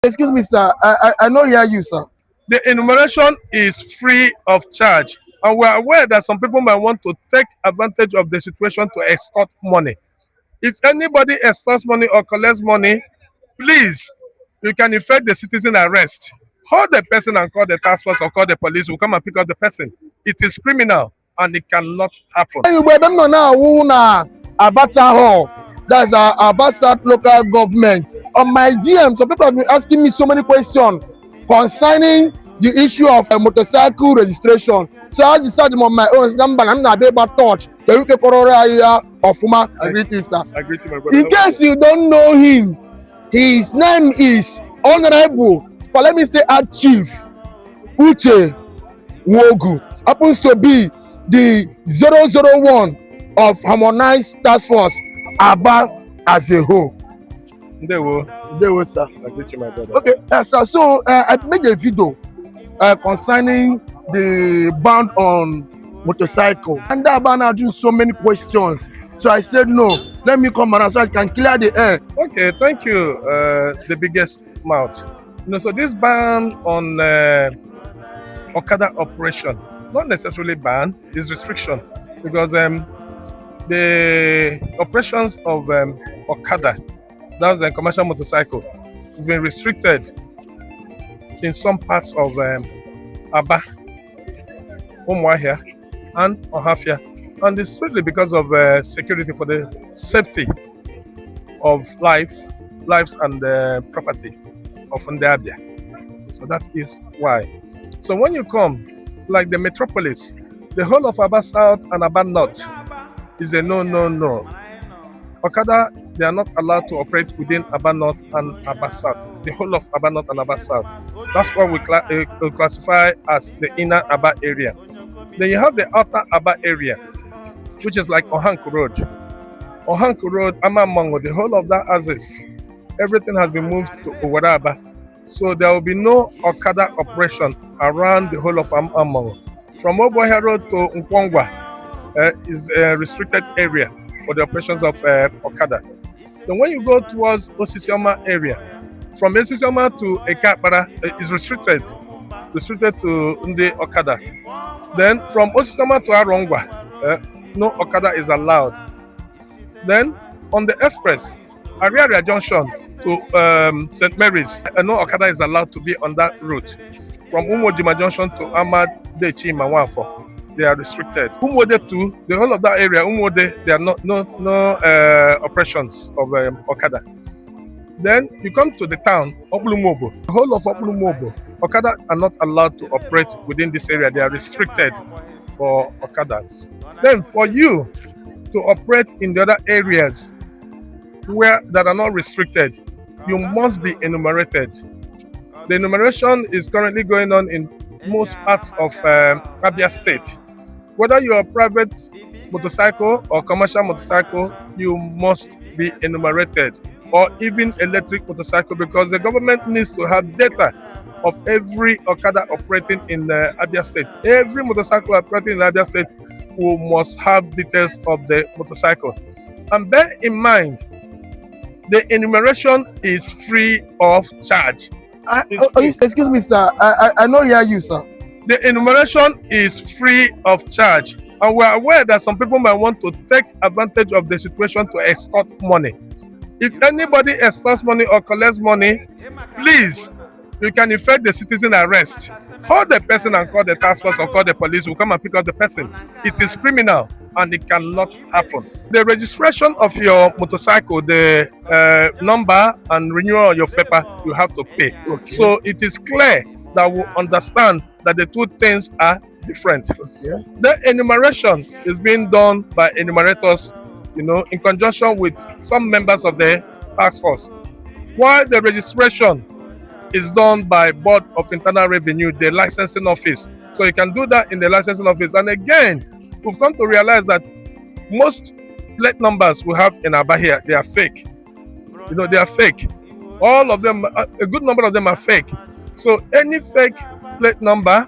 Excuse me, sir. I no hear you, sir. The enumeration is free of charge, and we are aware that some people might want to take advantage of the situation to extort money. If anybody extorts money or collects money, please, you can effect the citizen arrest. Hold the person and call the task force or call the police. We'll come and pick up the person. It is criminal and it cannot happen. Abata Hall. That's our Abasa local government. On my DM, some people have been asking me so many questions concerning the issue of motorcycle registration. So I decided on my own number. I'm not able to touch the UK Corona of Fuma. I greet you, sir. I greet you, my brother. In case you don't know him, his name is Honorable, for let me say, Art Chief Uche Wogu. Happens to be the 001 of Harmonized Task Force Aba as a whole. Ndewo, Sir. I greet you, my brother. Okay, sir. So I made a video concerning the ban on motorcycle, and that ban had so many questions. So I said no. Let me come around so I can clear the air. Okay, thank you. The biggest mouth. So this ban on Okada operation, not necessarily ban, is restriction, because the operations of Okada, that's a commercial motorcycle, has been restricted in some parts of Aba, Umuahia, and Ohafia, and it's strictly because of security, for the safety of lives and property of Abia. So that is why. So when you come, like the metropolis, the whole of Aba South and Aba North is a no. Okada, they are not allowed to operate within Aba North and Aba South. The whole of Aba North and Aba South. That's what we classify as the inner Aba area. Then you have the outer Aba area, which is like Ohanku Road. Ohanku Road, Amamongo, the whole of that axis, everything has been moved to Owaraba. So there will be no Okada operation around the whole of Amamongo. From Obohe Road to Nkwangwa is a restricted area for the operations of Okada. Then when you go towards Osisioma area, from Osisioma to Ekapara is restricted to Nde Okada. Then from Osisioma to Arongwa, no Okada is allowed. Then on the express, Ariaria Junction to St. Mary's, no Okada is allowed to be on that route. From Umojima Junction to Ahmad Dechi Mawafo, they are restricted. Umode too, the whole of that area, Umode, there are no operations of Okada. Then you come to the town, Okulumobo. The whole of Okulumobo, Okada are not allowed to operate within this area. They are restricted for Okadas. Then for you to operate in the other areas that are not restricted, you must be enumerated. The enumeration is currently going on in most parts of Abia State. Whether you are a private motorcycle or commercial motorcycle, you must be enumerated, or even electric motorcycle, because the government needs to have data of every Okada operating in Abia State. Every motorcycle operating in Abia State must have details of the motorcycle. And bear in mind, the enumeration is free of charge. Excuse me, sir. I no hear you, sir. The enumeration is free of charge, and we are aware that some people might want to take advantage of the situation to extort money. If anybody extorts money or collects money, please, you can effect the citizen arrest. Hold the person and call the task force or call the police. We'll come and pick up the person. It is criminal and it cannot happen. The registration of your motorcycle, the number and renewal of your paper, you have to pay. Okay. So it is clear that we understand that the two things are different. Okay. The enumeration is being done by enumerators, in conjunction with some members of the task force, while the registration is done by Board of Internal Revenue, the licensing office. So you can do that in the licensing office. And again, we've come to realize that most plate numbers we have in Aba here, they are fake. They are fake. All of them, a good number of them are fake. So any fake plate number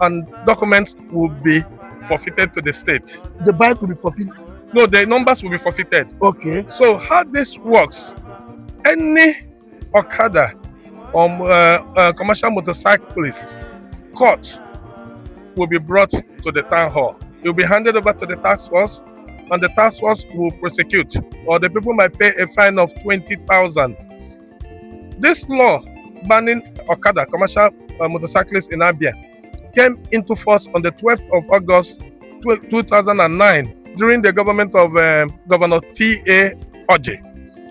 and documents will be forfeited to the state. The bike will be forfeited? No, the numbers will be forfeited. Okay. So how this works, any Okada commercial motorcyclists caught will be brought to the town hall. It will be handed over to the task force, and the task force will prosecute, or the people might pay a fine of 20,000. This law banning Okada, commercial motorcyclists in Abia, came into force on the 12th of August 2009 during the government of Governor T.A. Oji.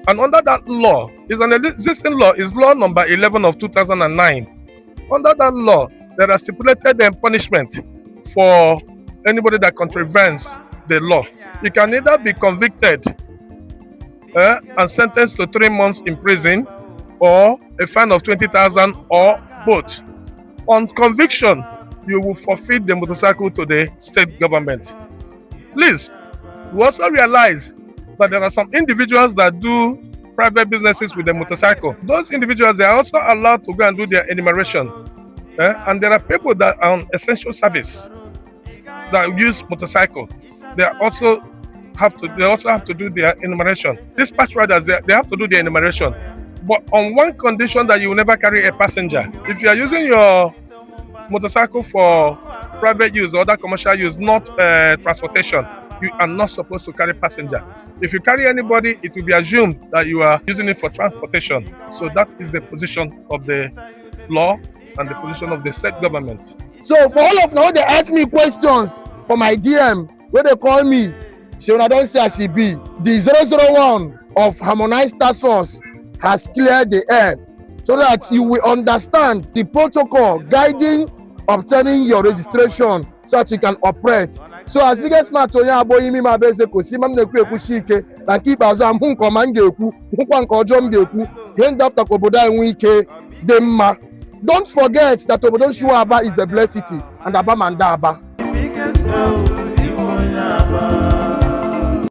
And under that law, is an existing law, is law number 11 of 2009. Under that law, there are stipulated punishment for anybody that contravenes the law. You can either be convicted and sentenced to 3 months in prison, or a fine of 20,000, or both. On conviction, you will forfeit the motorcycle to the state government. Please, we also realize that there are some individuals that do private businesses with the motorcycle. Those individuals, they are also allowed to go and do their enumeration. And there are people that are on essential service that use motorcycle. They also have to do their enumeration. Dispatch riders, they have to do their enumeration, but on one condition, that you will never carry a passenger. If you are using your motorcycle for private use or other commercial use, not transportation, you are not supposed to carry passenger. If you carry anybody, it will be assumed that you are using it for transportation. So that is the position of the law and the position of the state government. So for all of now, they ask me questions for my DM, where they call me, so I don't say as it be. The 001 of Harmonized Task Force has cleared the air, so that you will understand the protocol guiding obtaining your registration, so that you can operate. So as biggest man to ya boy mi ma be se Kosi mam na ekwu shike na keep azam hu nko ma ngekwu nkwa nko ojo m gekwu hen after obodo enwe ike dey mma. Don't forget that obodo Nshiwa Aba is a blessed city, and Aba Manda Aba.